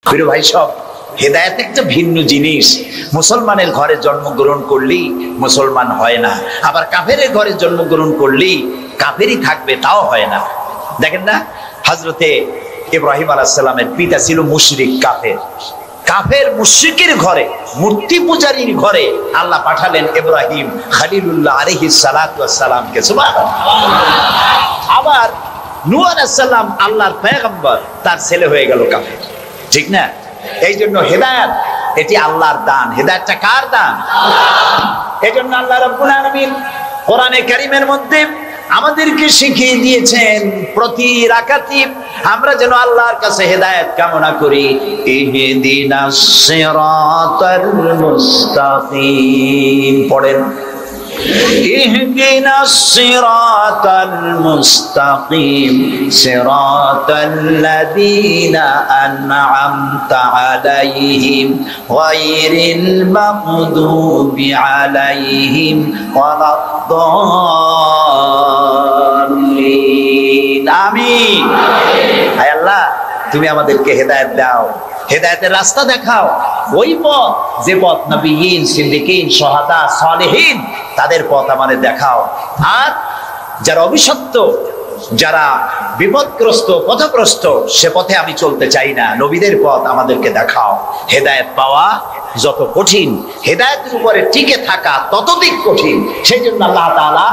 প্রিয় ভাই সব, হেদায়েত একটা ভিন্ন জিনিস। মুসলমানের ঘরে জন্মগ্রহণ করলেই মুসলমান হয় না, আবার কাফেরের ঘরে জন্মগ্রহণ করলেই কাফেরই থাকবে, তাও হয় না। দেখেন না, হযরতে ইব্রাহিম আলাইহিস সালামের পিতা ছিল মুশরিক, কাফের মুশরিকের ঘরে, মূর্তি পূজারীর ঘরে আল্লাহ পাঠালেন ইব্রাহিম খলিলুল্লাহ আলাইহিস সালাতু ওয়াস সালামকে। সুবহানাল্লাহ। আবার নূহ আলাইহিস সালাম আল্লাহর পয়গম্বর, তার ছেলে হয়ে গেল কাফের, ঠিক না? এই জন্য হেদায়েত এটি আল্লাহর দান। হেদায়েতটা কার দান? এই জন্য আল্লাহ রাব্বুল আলামিন কোরআনে কারীমের মধ্যে আমাদেরকে শিখিয়ে দিয়েছেন প্রতি রাকাতে আমরা যেন আল্লাহর কাছে হেদায়েত কামনা করি। ইহদিনাস সিরাতাল মুস্তাকিম পড়েন, ইহদিনাস সিরাতাল মুস্তাকিম সিরাতাল্লাযীনা আন'আমতা আলাইহিম গায়রিল মাগদুবি আলাইহিম ওয়ালাদ-দাল্লিন। আমিন। হে আল্লাহ, তুমি আমাদেরকে হেদায়েত দাও, হেদায়েতের রাস্তা দেখাও, ওই পথ যে পথ নবিয়্যিন, সিদ্দিকীন, শুহাদা, সালেহীন তাদের পথ আমাদের দেখাও। আর যারা অভিশপ্ত, যারা বিপদগ্রস্ত, পথগ্রস্ত, সে পথে আমি চলতে চাই না, নবীদের পথ আমাদেরকে দেখাও। হেদায়েত পাওয়া যত কঠিন, হেদায়েতের উপরে টিকে থাকা ততোধিক কঠিন। সেই জন্য আল্লাহ তাআলা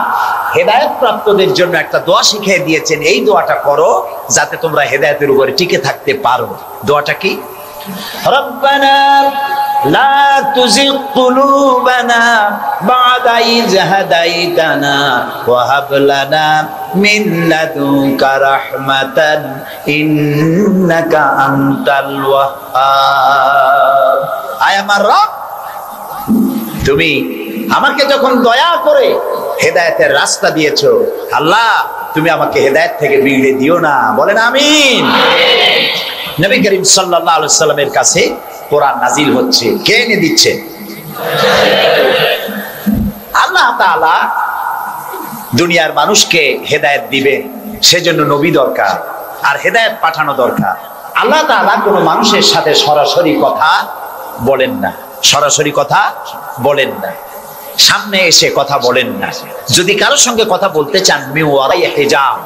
হেদায়েত প্রাপ্তদের জন্য একটা দোয়া শিখিয়ে দিয়েছেন, এই দোয়াটা করো যাতে তোমরা হেদায়েতের উপরে টিকে থাকতে পারো। দোয়াটা কি? রব্বানা লা তুযিগ কুলুবানা বা'দা ইয হাদাইতানা ওয়া হাব লানা মিন লাদুনকা রাহমাতান ইন্নাকা আনতাল ওয়াহ্হাব। আয় আমার রব, তুমি আমাকে যখন দয়া করে হেদায়েতের রাস্তা দিয়েছো, আল্লাহ তুমি আমাকে হেদায়েত থেকে বিগড়ে দিও না। বলেন আমিন। নবী করিম সাল্লাল্লাহু আলাইহি সাল্লামের কাছে কোরআন নাজিল হচ্ছে, কে এনে দিচ্ছে? আল্লাহ তাআলা দুনিয়ার মানুষকে হেদায়েত দিবেন, সেজন্য নবী দরকার আর হেদায়েত পাঠানো দরকার। আল্লাহ তাআলা কোনো মানুষের সাথে সরাসরি কথা বলেন না, সরাসরি কথা বলেন না, সামনে এসে কথা বলেন না। যদি কারোর সঙ্গে কথা বলতে চান, মিন ওয়ারাই হিজাব,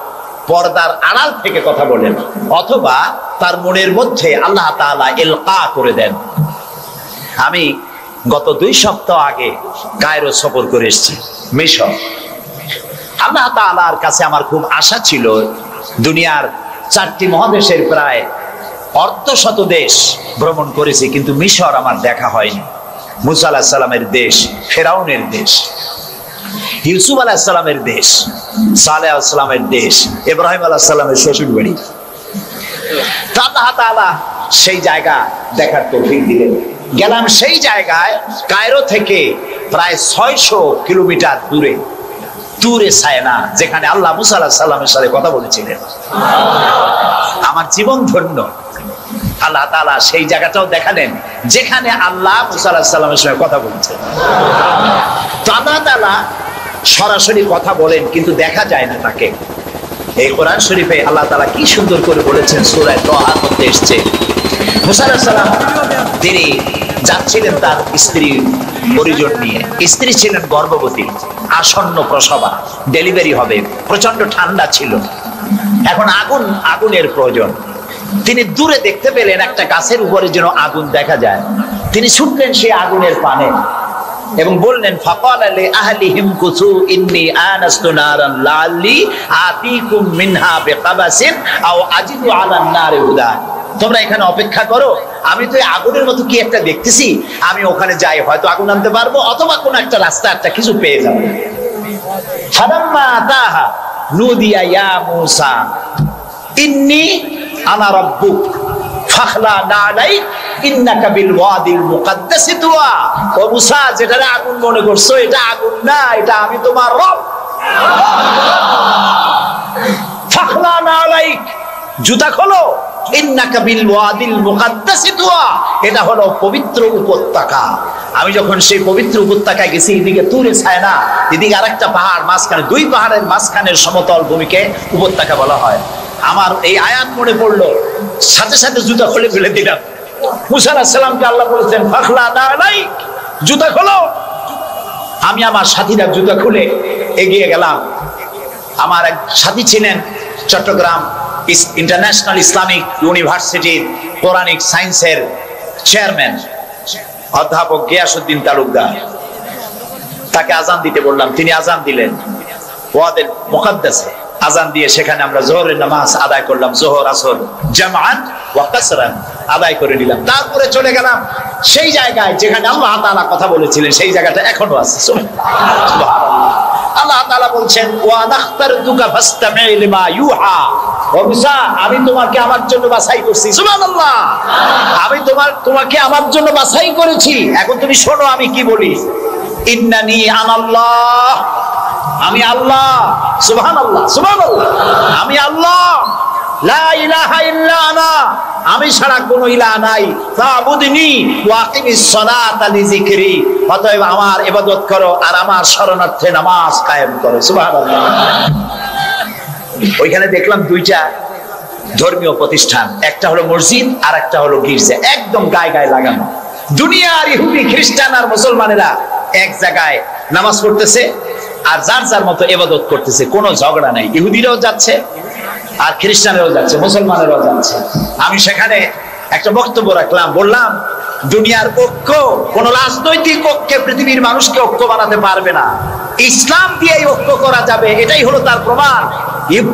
পর্দার আড়াল থেকে কথা বলেন, অথবা তার মনের মধ্যে আল্লাহ তাআলা ইলকা করে দেন। আমি গত 2 সপ্তাহ আগে কায়রো সফর করে এসেছি, মিশর। আল্লাহ তাআলার কাছে আমার খুব আশা ছিল, দুনিয়ার 4টি মহাদেশের প্রায় অর্ধশত দেশ ভ্রমণ করেছি, কিন্তু মিশর আমার দেখা হয়নি। মুসা আলাইহিস সালামের দেশ, ফেরাউনের দেশ, ইউসুফ আলাইহিস সালামের দেশ, সালেহ আলাইহিস সালামের দেশ, ইব্রাহিম আলাইহিস সালামের শ্বশুর বাড়ি। আল্লাহ তাআলা সেই জায়গা দেখার তৌফিক দিলেন। গেলাম সেই জায়গায়, কায়রো থেকে প্রায় 600 কিলোমিটার দূরে, তুরে সায়না, যেখানে আল্লাহ মুসা আলাইহিস সালামের সাথে কথা বলেছিলেন। আমার জীবন ধন্য। আল্লাহ তাআলা সেই জায়গাটাও দেখালেন যেখানে আল্লাহ মুসা আলাইহিস সালামের সঙ্গে কথা বলছেন। তো আল্লাহ তাআলা সরাসরি কথা বলেন, কিন্তু দেখা যায় না তাকে। এই কোরআন শরীফে আল্লাহ তাআলা কি সুন্দর করে বলেছেন, সূরা তাহার মধ্যে এসেছে, মুসা আলাইহিস সালাম তিনি যাচ্ছিলেন তার স্ত্রী পরিজন নিয়ে। স্ত্রী ছিলেন গর্ভবতী, আসন্ন প্রসবা, ডেলিভারি হবে, প্রচন্ড ঠান্ডা ছিল, এখন আগুনের প্রয়োজন। তিনি দূরে দেখতে পেলেন একটা গাছের উপরে যেন আগুন দেখা যায়। তিনি ছুটলেন সেই আগুনের পানে এবং বললেন, ফাকালা লি আহলিহিম কুসু ইন্নী আনাস্তু নারান লাআল্লি আতিকুম মিনহা বিকাবাসিন আও আজিদু আলান নারি হুদা। তোমরা এখানে অপেক্ষা করো, আমি তো আগুনের মতো কি একটা দেখতেছি, আমি ওখানে যাই, হয়তো আগুন আনতে পারবো, অথবা কোন একটা রাস্তা, একটা কিছু পেয়ে যাবো। ফালাম্মা আতাহা নুদিয়া ইয়া মূসা ইন্নী আনা রাব্বুক ফাখলা নালাইক ইন্নাকা বিল ওয়াদিল মুকাদ্দাসি তুয়া। ও মূসা, যেটা আগুন মনে করছো, এটা আগুন না, এটা আমি তোমার রব। ফাখলা নালাইক, জুতা খোলো, ইন্নাকা বিল ওয়াদিল মুকাদ্দাসি তুয়া, এটা হলো পবিত্র উপত্যকা। আমি যখন সেই পবিত্র উপত্যকায় গেছি, এদিকে তুরে সায়না, এদিকে আরেকটা পাহাড়, মাঝখানে 2 পাহাড়ের মাঝখানের সমতল ভূমিকে উপত্যকা বলা হয়। আমার এই আয়াত মনে পড়লো, সাথে সাথে জুতা খুলে ফেলে দিলাম। মুসা আলাইহিস সালামকে আল্লাহ বলেছেন ফাখলা নালাইক, জুতা খোলো। আমি আমার সাথীরা জুতা খুলে এগিয়ে গেলাম। আমার এক সাথী ছিলেন চট্টগ্রাম ইন্টারন্যাশনাল ইসলামিক ইউনিভার্সিটির কোরআনিক সায়েন্সের চেয়ারম্যান অধ্যাপক গিয়াসউদ্দিন তালুকদার। তাকে আজান দিতে বললাম, তিনি আজান দিলেন। ওয়াদের মুকাদ্দাসে আজান দিয়ে সেখানে আমরা যোহরের নামাজ আদায় করলাম, যোহর আসর জামাআন ওয়া কাসরান আদায় করে নিলাম। তারপরে চলে গেলাম সেই জায়গায় যেখানে আল্লাহ তাআলা কথা বলেছিলেন, সেই জায়গাটা এখনো আছে। সুবহানাল্লাহ। আল্লাহ তাআলা বলছেন ওয়া নাখতারতুকা ফাসতামি' লিমা ইউহা, ও মুসা আমি তোমাকে আমার জন্য বাছাই করছি। সুবহানাল্লাহ। আমি তোমাকে আমার জন্য বাছাই করেছি, এখন তুমি শোনো আমি কি বলি। ইন্নানি আনাল্লাহ, আমি আল্লাহ। সুবহানাল্লাহ, সুবহানাল্লাহ। আমি আল্লাহ, লা ইলাহা ইল্লা আনা, আমি ছাড়া কোনো ইলাহ নাই। ফাবুদনি ওয়া আকিমিস সালাতা লিযিকরি, অতএব আমার ইবাদত করো আর আমার শরণার্থে নামাজ কায়েম করো। সুবহানাল্লাহ। ওইখানে দেখলাম দুইটা ধর্মীয় প্রতিষ্ঠান, একটা হলো মসজিদ আর একটা হলো গির্জা, একদম গায়ে গায়ে লাগানো। দুনিয়ার ইহুদি খ্রিস্টান আর মুসলমানেরা এক জায়গায় নামাজ পড়তেছে আর যার যার মতো ইবাদত করতেছে, কোনো ঝগড়া নাই। ইহুদিরাও যাচ্ছে আর খ্রিস্টানেরাও যাচ্ছে, মুসলমানেরাও যাচ্ছে। আমি সেখানে একটা বক্তব্য রাখলাম, বললাম দুনিয়ার ঐক্য, কোন রাজনৈতিক ঐক্যে পৃথিবীর মানুষকে ঐক্য বানাতে পারবে না। ইসলাম দিয়ে ঐক্য করা যাবে, এটাই হলো তার প্রমাণ।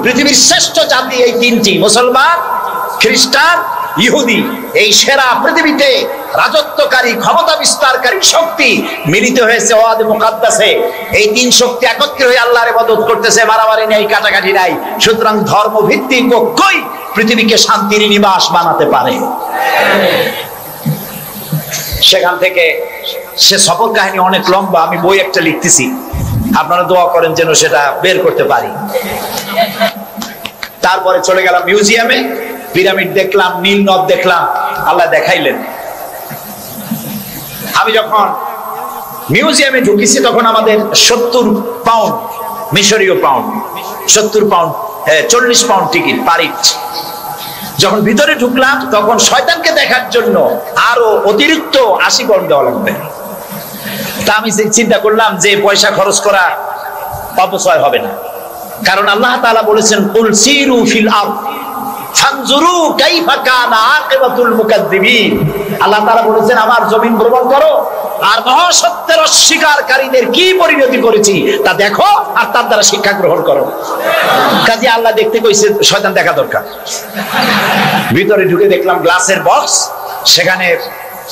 পৃথিবীর শ্রেষ্ঠ জাতি এই তিনটি, মুসলমান, খ্রিস্টান, ইহুদি। এই সেরা পৃথিবীতে রাজত্বকারী ক্ষমতা বিস্তারকারী শক্তি মিলিত হয়েছে ওয়াদে মুকাদ্দাসে। এই তিন শক্তি একত্রে হয়ে আল্লাহর ইবাদত করতেছে, মারামারি নাই, কাটাকাটি নাই। সুতরাং ধর্মভিত্তিক ঐক্যই পৃথিবীকে শান্তির নিবাস বানাতে পারে। সেখান থেকে সে সফর কাহিনী অনেক লম্বা, আমি বই একটা লিখতেছি, আপনারা দোয়া করেন যেন সেটা বের করতে পারি। তারপরে চলে গেলাম মিউজিয়ামে, পিরামিড দেখলাম, নীল নদ দেখলাম, আল্লাহ দেখাইলেন। আমি যখন মিউজিয়ামে ঢুকেছি তখন আমাদের 70 পাউন্ড, মিশরীয় পাউন্ড, 70 পাউন্ড, 40 পাউন্ড টিকিট পারিট। যখন ভিতরে ঢুকলাম তখন শয়তানকে দেখার জন্য আরো অতিরিক্ত 80 পাউন্ড দেওয়া লাগবে। তা আমি চিন্তা করলাম যে পয়সা খরচ করা অপচয় হবে না, কারণ আল্লাহ তাআলা বলেছেন কুল সিরু ফিল আরদ ফানজুরু কাইফা কানা আকিবাতুল মুকাজ্জিবিন। আল্লাহ তাআলা বলেছেন আমার জমিন ভ্রমণ করো আর মহাসত্যের অস্বীকারীদের কি পরিণতি করেছি তা দেখো আর তার দ্বারা শিক্ষা গ্রহণ করো। কাজে আল্লাহ দেখতে কইছে, শয়তান দেখা দরকার। ভিতরে ঢুকে দেখলাম গ্লাসের বক্স, সেখানে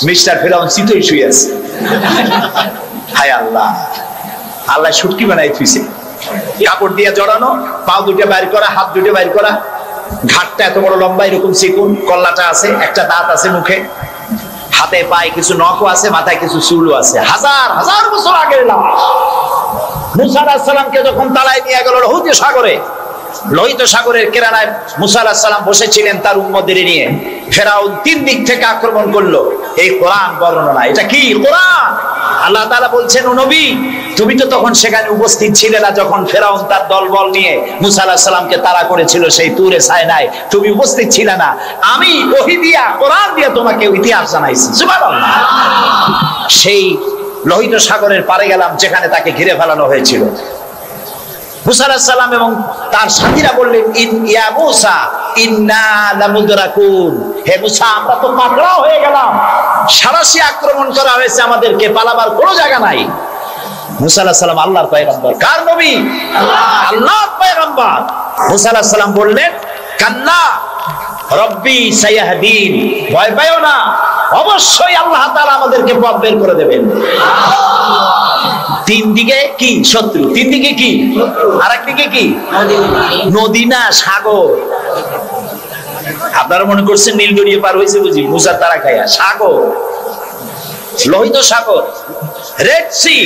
মিস্টার ফেরাউন চিতই শুয়ে আছে। হায় আল্লাহ, আল্লাহ শুটকি বানাই থুইছে, কাপড় দিয়ে জড়ানো, পা দুটো বাইর করা, হাত দুটো বাইর করা, ঘাটটা এত বড় লম্বা, এরকম চিকুন, কল্লাটা আছে, একটা দাঁত আছে মুখে, হাতে পায়ে কিছু নখও আছে, মাথায় কিছু চুলও আছে। হাজার হাজার বছর আগের লাশ। মুসা আলাইহিস সালামকে যখন তাড়ায় নিয়ে গেল লোহিত সাগরের কিনারায় মুসা আলাইহিস সালাম বসেছিলেন তার উম্মতদের নিয়ে। ফেরাউন 3 দিক থেকে আক্রমণ করলো। এই কোরআন বর্ণনা, এটা কি কোরআন? আল্লাহ তাআলা বলছেন ও নবী তুমি তো তখন সেখানে উপস্থিত ছিলে না যখন ফেরাউন তার দলবল নিয়ে মুসা আলাইহিস সালামকে তাড়া করেছিল সেই তুরে সায়নায়, তুমি উপস্থিত ছিলে না। আমি ওহী দিয়া, কোরআন দিয়া তোমাকে ইতিহাস জানাইছি। সুবহানাল্লাহ। সেই লোহিত সাগরের পারে গেলাম যেখানে তাকে ঘিরে ফেলানো হয়েছিল। মুসা আলাইহিস সালাম এবং তার সাথীরা বললেন ইয়া মুসা ইন্না লামুদরাকুন, হে মুসা আমরা তো পাকড়াও হয়ে গেলাম, সারাশি আক্রমণ করা হয়েছে আমাদেরকে, পালাবার কোনো জায়গা নাই। মুসা আলাইহিস সালাম আল্লাহর পয়গম্বর। কার নবী? আল্লাহর পয়গম্বর। মুসা আলাইহিস সালাম বললেন কাল্লা রব্বি সায়াহদিন, ভয় পাইও না, অবশ্যই আল্লাহ তাআলা আমাদেরকে পথ বের করে দেবেন। 3 দিকে কি শত্রু, 3 দিকে কি, আরেকদিকে কি নদী না সাগর। আপনারা মনে করছেন নীল দরিয়া পার হয়েছে বুঝি মুসা তারা খায়া? সাগর, লোহিত সাগর, রেড সি।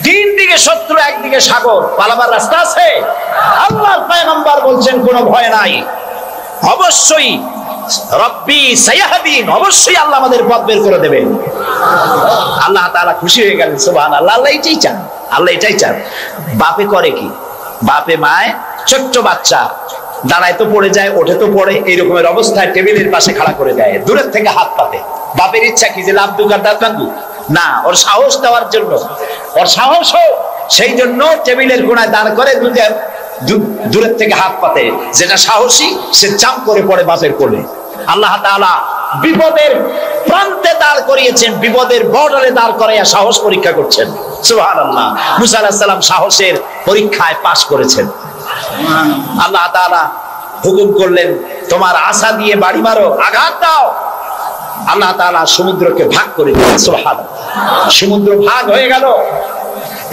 3 দিকে শত্রু, একদিকে সাগর, পালাবার রাস্তা আছে? আল্লাহর পয়গম্বর বলছেন কোনো ভয় নাই, অবশ্যই রব্বি সায়াহদিন, অবশ্যই আল্লাহ আমাদের পথ বের করে দেবেন। আল্লাহ তাআলা খুশি হয়ে গেলেন। সুবহানাল্লাহ। আল্লাহ এটাই চান, আল্লাহ এটাই চান। বাপে করে কি? বাপে মায় ছোট্ট বাচ্চা দাঁড়ায় তো পড়ে যায়, ওঠে তো পড়ে, এইরকমের অবস্থায় টেবিলের পাশে খাড়া করে দেয়, দূরের থেকে হাত পাতে। বাপের ইচ্ছা কি যে লাভ দুক আর দাঁত ভাঙুক? না, ওর সাহস দেওয়ার জন্য, ওর সাহস হোক সেই জন্য টেবিলের কোণায় দাঁড় করে দূরের থেকে হাত পাতে। যেটা সাহসী সে জাম্প করে পড়ে বাপের কোলে। আল্লাহ তাআলা বিপদের প্রান্তে দাঁড় করিয়েছেন, বিপদের বর্ডারে দাঁড় করাইয়া সাহস পরীক্ষা করছেন। সুবহানাল্লাহ। মুসা আলাইহিস সালাম সাহসের পরীক্ষায় পাশ করেছেন। আল্লাহ তাআলা হুকুম করলেন, তোমার আশা দিয়ে বাড়ি মারো, আঘাত দাও। আল্লাহ তাআলা সমুদ্রকে ভাগ করে দিলেন। সুবহানাল্লাহ। সমুদ্র ভাগ হয়ে গেল।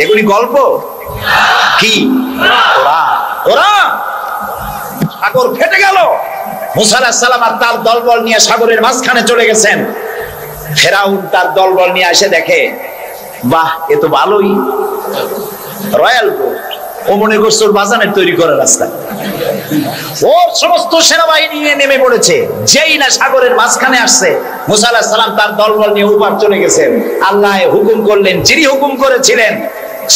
এগুলি গল্প কি? কোরআন। সাগর ফেটে গেল। মুসা আলাইহিস সালাম আর তার দলবল নিয়ে সাগরের মাঝখানে চলে গেছেন। ফেরাউন তার দলবল নিয়ে এসে দেখে, বাহ, এ তো ভালোই, রয়্যাল বোট। ও মনে করছে ওর বাজানের তৈরি করার রাস্তা। ওর সমস্ত সেনাবাহিনী নিয়ে নেমে পড়েছে। যেই না সাগরের মাঝখানে আসছে, মুসা আলাইহিস সালাম তার দলবল নিয়ে ওপার চলে গেছেন। আল্লাহ হুকুম করলেন, যিনি হুকুম করেছিলেন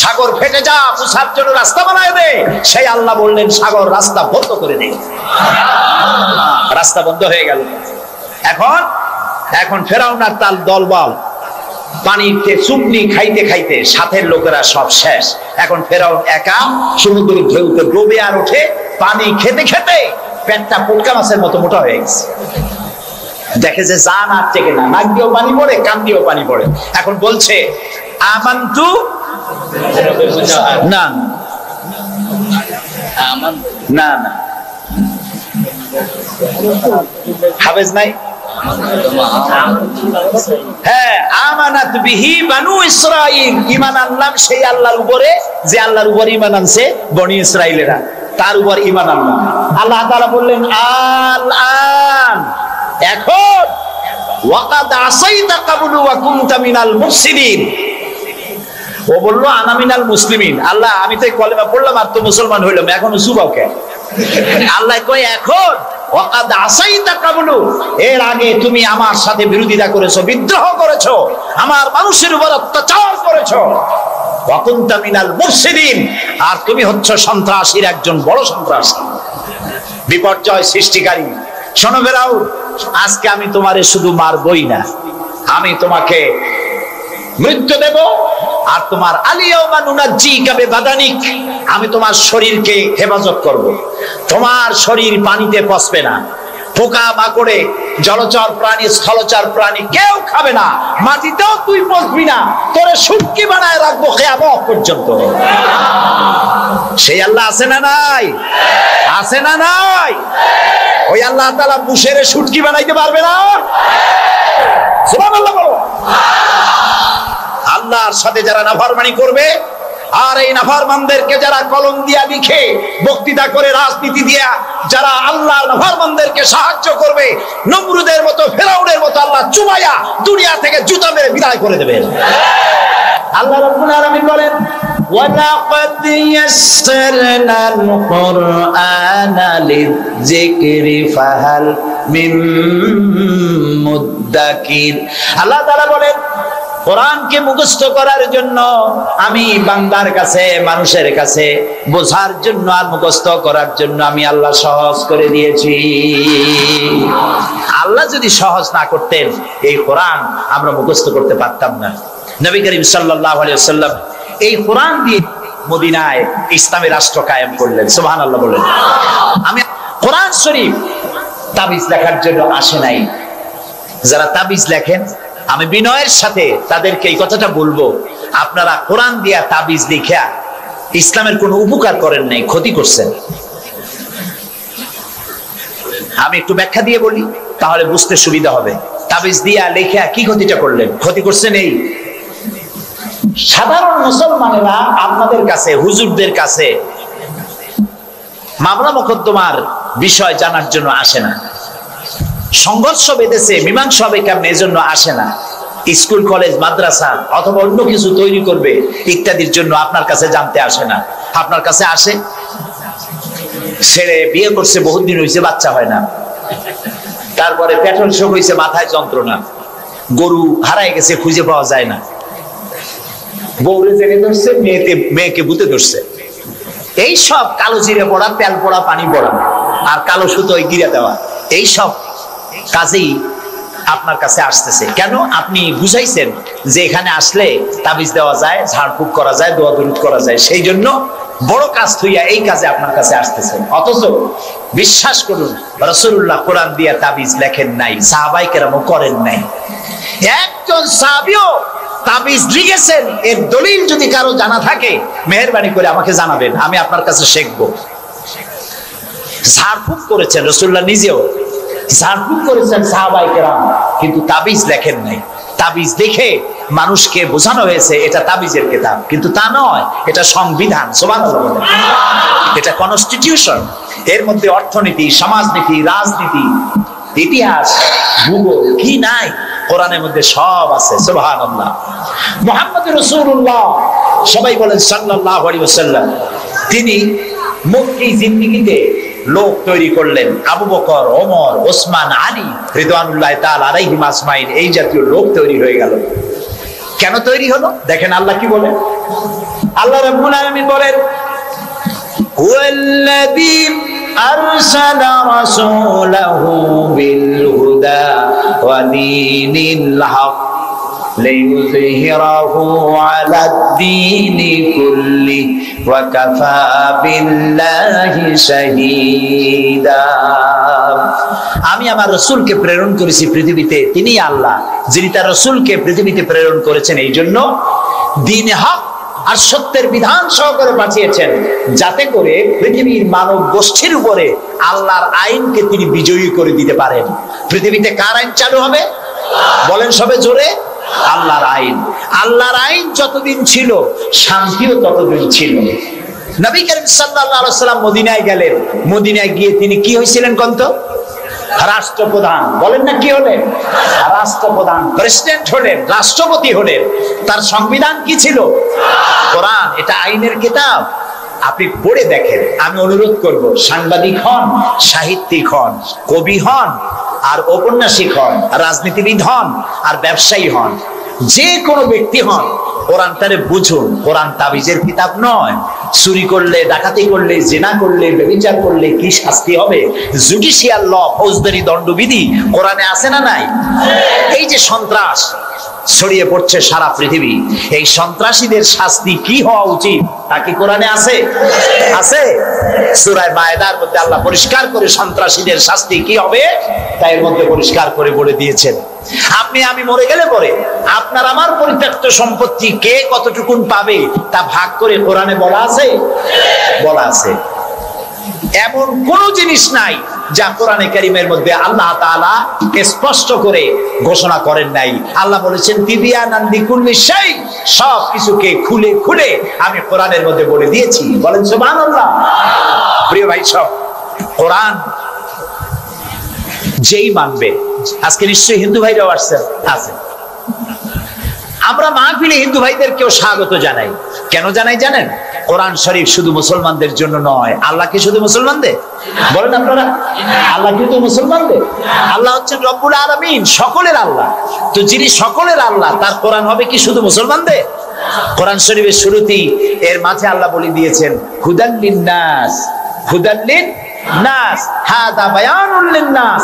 সাগর ফেটে যা, মুসার জন্য রাস্তা বানায় দে, সেই আল্লাহ বললেন সাগর রাস্তা বন্ধ করে দে। রাস্তা বন্ধ হয়ে গেল। এখন ফেরাউন আর তার দলবল পানিতে চুপনি খাইতে খাইতে সাথের লোকেরা সব শেষ। এখন ফেরাউন একা সমুদ্রের ঢেউতে ডুবে আর ওঠে। পানি খেতে খেতে পেটটা পোটকা মাছের মতো মোটা হয়ে গেছে। দেখে যে জান আর টেকে না, নাক দিয়েও পানি পড়ে, কান দিয়েও পানি পড়ে। এখন বলছে আমানতু না না না, হাফেজ নাই? হ্যাঁ, আমানাত বিহি বানু ইসরাঈল, ঈমান আনলাম সেই আল্লাহর উপরে যে আল্লাহর উপর ঈমান আনছে বনি ইসরাঈলেরা, তার উপর ঈমান আনলাম। আল্লাহ তাআলা বললেন আল আন, এখন ওয়াকাদ আসাইতা ক্বাবলু ওয়া কুনতা মিনাল মুফসিদিন। ও বললো আনা মিনাল মুসলিমিন। আল্লাহ, আমি তো কলেমা পড়লাম আর তো মুসলমান হইলাম, এখনো চুবাও কেন? আল্লাহ কয় এখন ওয়াকাদ আসাইতা ক্বাবলু, এর আগে তুমি আমার সাথে বিরোধিতা করেছো, বিদ্রোহ করেছো, আমার মানুষের উপর অত্যাচার করেছো। ওয়া কুনতা মিনাল মুফসিদিন, আর তুমি হচ্ছো সন্ত্রাসীর একজন বড় সন্ত্রাসী, বিপর্যয় সৃষ্টিকারী। শোনো ফেরাউন, আজকে আমি তোমারে শুধু মারবই না, আমি তোমাকে মৃত্যু দেব। আর তোমার আলিয়াউমা নুনাজ্জিকা বিবাদানিক, আমি তোমার শরীরকে হেফাজত করব। তোমার শরীর পানিতে পচবে না, পোকা মাকড়ে, জলচর প্রাণী, স্থলচর প্রাণী কেউ খাবে না, মাটিতেও তুই পচবি না, তোরে শুটকি বানায় রাখবো কিয়ামত পর্যন্ত। সেই আল্লাহ আছে না নাই? আছে না নাই? ওই আল্লাহ তাআলা মুশের শুটকি বানাইতে পারবে না? সুবহানাল্লাহ বলো। আল্লাহর সাথে যারা নাফরমানি করবে, আর এই নাফরমানদেরকে যারা কলম দিয়া লিখে, বক্তৃতা করে, রাজনীতি দিয়া যারা আল্লাহর নাফরমানদেরকে সাহায্য করবে, নমরুদের মতো, ফেরাউনের মতো আল্লাহ চুমাইয়া দুনিয়া থেকে জুতা মেরে বিদায় করে দেবেন। আল্লাহ রাব্বুল আলামিন বলেন ওয়ালাকাদ ইয়াসসারনাল কুরআনা লিযিকরি ফাহাল মিন মুদ্দাকির। আল্লাহ তাআলা বলেন কোরআনকে মুখস্থ করার জন্য আমি বান্দার কাছে, মানুষের কাছে বোঝার জন্য আর মুখস্থ করার জন্য আমি আল্লাহ সহজ করে দিয়েছি। আল্লাহ যদি সহজ না করতেন, এই কোরআন আমরা মুখস্থ করতে পারতাম না। নবী করিম সাল্লাল্লাহু আলাইহি ওয়াসাল্লাম এই কোরআন দিয়ে মদিনায় ইসলামী রাষ্ট্র কায়েম করলেন। সুবহানাল্লাহ বলেন। আমি কোরআন শরীফ তাবিজ লেখার জন্য আসে নাই। যারা তাবিজ লেখেন, আমি বিনয়ের সাথে তাদেরকে এই কথাটা বলবো, আপনারা কোরআন দিয়া তাবিজ লিখা ইসলামের কোনো উপকার করেন নাই, ক্ষতি করছেন। আমি একটু ব্যাখ্যা দিয়ে বলি, তাহলে বুঝতে সুবিধা হবে। তাবিজ দিয়া লেখা কি ক্ষতিটা করলেন? ক্ষতি করছেন এই, সাধারণ মুসলমানেরা আপনাদের কাছে, হুজুরদের কাছে মামলা মোকদ্দমার বিষয় জানার জন্য আসে না। সংঘর্ষ বেঁধেছে, মীমাংসা হবে কেমন, এজন্য আসে না। স্কুল, কলেজ, মাদ্রাসা অথবা অন্য কিছু তৈরি করবে ইত্যাদির জন্য আপনার কাছে জানতে আসে না। আপনার কাছে আসে, ছেলে বিয়ে করছে, বহুত দিন হয়েছে, বাচ্চা হয় না, তারপরে পেট্রোল শোক হয়েছে, মাথায় যন্ত্রণা, গরু হারাই গেছে, খুঁজে পাওয়া যায় না, বউরে জেনে ধরছে, মেয়েকে ভূতে ধরছে, এই সব কালো জিরে পড়া, তেল পড়া, পানি পড়া, আর কালো সুতোয় গিরে দেওয়া, এই সব কাজেই আপনার কাছে আসতেছে। কেন? আপনি বুঝাইছেন যে এখানে আসলে তাবিজ দেওয়া যায়, ঝাড়ফুঁক করা যায়, দোয়া দরুদ করা যায়, সেই জন্য বড় কাজ থইয়া এই কাজে আপনার কাছে আসতেছে। অথচ বিশ্বাস করুন, রাসূলুল্লাহ কোরআন দিয়া তাবিজ লেখেন নাই, সাহাবায়ে কেরামও করেন নাই। একজন সাহাবীও তাবিজ লিখেছেন এর দলিল যদি কারো জানা থাকে মেহেরবানি করে আমাকে জানাবেন, আমি আপনার কাছে শিখবো। ঝাড়ফুঁক করেছেন রাসূলুল্লাহ নিজেও, ঝাড়ফুঁক করেছেন সাহাবায়ে কেরাম, কিন্তু তাবিজ লেখেন নাই। তাবিজ দেখে মানুষকে বোঝানো হয়েছে এটা তাবিজের কিতাব, কিন্তু তা নয়, এটা সংবিধান। সুবহানাল্লাহ। এটা কনস্টিটিউশন, এর মধ্যে অর্থনীতি, সমাজনীতি, রাজনীতি, ইতিহাস, ভূগোল কি নাই কোরআনের মধ্যে সব আছে। সুবহানাল্লাহ। মুহাম্মদুর রাসূলুল্লাহ, সবাই বলেন সাল্লাল্লাহু আলাইহি ওয়াসাল্লাম, তিনি মক্কি জিন্দেগিতে লোক তৈরি করলেন। আবু বকর, ওমর, ওসমান, আলী রিদওয়ানুল্লাহি তাআলা আলাইহিম আজমাইন, এই জাতীয় লোক তৈরি হয়ে গেল। কেন তৈরি হলো? দেখেন আল্লাহ কি বলেন। আল্লাহ রাব্বুল আলামিন বলেন, হুয়াল্লাযী আরসালা রাসূলাহু বিল হুদা ওয়া দীনিল হক লিইয়ুযহিরাহু আলাদ দীনি কুল্লি ওয়া কাফা বিল্লাহি শাহীদা। আমি আমার রাসূলকে প্রেরণ করেছি পৃথিবীতে, তিনি আল্লাহ যিনি তার রাসূলকে পৃথিবীতে প্রেরণ করেছেন এই জন্য দ্বীন হক আর সত্যের বিধান সহকারে পাঠিয়েছেন, যাতে করে পৃথিবীর মানব গোষ্ঠীর উপরে আল্লাহর আইনকে তিনি বিজয়ী করে দিতে পারেন। পৃথিবীতে কার আইন চালু হবে? বলেন সবে জোরে, আল্লাহর আইন। আল্লাহর আইন যতদিন ছিল শান্তিও ততদিন ছিল। নবী করিম সাল্লাল্লাহু আলাইহি ওয়াসাল্লাম মদিনায় গেলেন, মদিনায় গিয়ে তিনি কি হয়েছিলেন কোন তো? রাষ্ট্রপ্রধান। বলেন না কি হলেন? রাষ্ট্রপ্রধান, প্রেসিডেন্ট হলেন, রাষ্ট্রপতি হলেন। তার সংবিধান কি ছিল? কোরআন। এটা আইনের কিতাব। আপনি পড়ে দেখেন। আমি অনুরোধ করব, সাংবাদিক হন, সাহিত্যিক হন, কবি হন, আর ঔপন্যাসিক হন, রাজনীতিবিদ হন, আর ব্যবসায়ী হন, যে কোনো ব্যক্তি হন, কোরআনটারে বুঝুন। কোরআন তাবিজের কিতাব নয়। চুরি করলে, ডাকাতি করলে, জিনা করলে, ব্যভিচার করলে কি শাস্তি হবে, জুডিশিয়াল ল, ফৌজদারি দণ্ডবিধি কোরআনে আছে না নাই? এই যে সন্ত্রাস ছড়িয়ে পড়ছে সারা পৃথিবী, এই সন্ত্রাসীদের শাস্তি কি হওয়া উচিত তা কি কোরআনে আছে? আছে। সূরা মায়েদার মধ্যে আল্লাহ পরিষ্কার করে সন্ত্রাসীদের শাস্তি কি হবে তা এর মধ্যে পরিষ্কার করে বলে দিয়েছেন। আপনি আমি মরে গেলে পরে আপনার আমার পরিত্যক্ত সম্পত্তি কে কতটুকুন পাবে তা ভাগ করে কোরআনে বলা আছে? বলা আছে। এমন কোন জিনিস নাই যা কোরআনে কারীমের মধ্যে আল্লাহ তাআলা স্পষ্ট করে ঘোষণা করেন নাই। আল্লাহ বলেছেন তিবিয়ানান লিকুল্লি শাই, সব কিছুকে খুলে খুলে আমি কোরআনের মধ্যে বলে দিয়েছি। বলেন সুবহানাল্লাহ। প্রিয় ভাই সব, কোরআন যেই মানবে, আজকে নিশ্চয়ই হিন্দু ভাইরাও আসছেন, আছে। আমরা মাহফিলে হিন্দু ভাইদেরকেও স্বাগত জানাই। কেন জানাই জানেন? কোরআন শরীফ শুধু মুসলমানদের জন্য নয়। আল্লাহ কি শুধু মুসলমানদের? বলেন আপনারা, আল্লাহ কিন্তু মুসলমানদের। আল্লাহ হচ্ছেন রব্বুল আলামিন, সকলের আল্লাহ। তো যিনি সকলের আল্লাহ, তার কোরআন হবে কি শুধু মুসলমানদের? কোরআন শরীফের শুরুতেই এর মাঝে আল্লাহ বলে দিয়েছেন হুদাল লিন্নাস, হুদাল লিন্নাস, হাদা বায়ানুল লিন্নাস।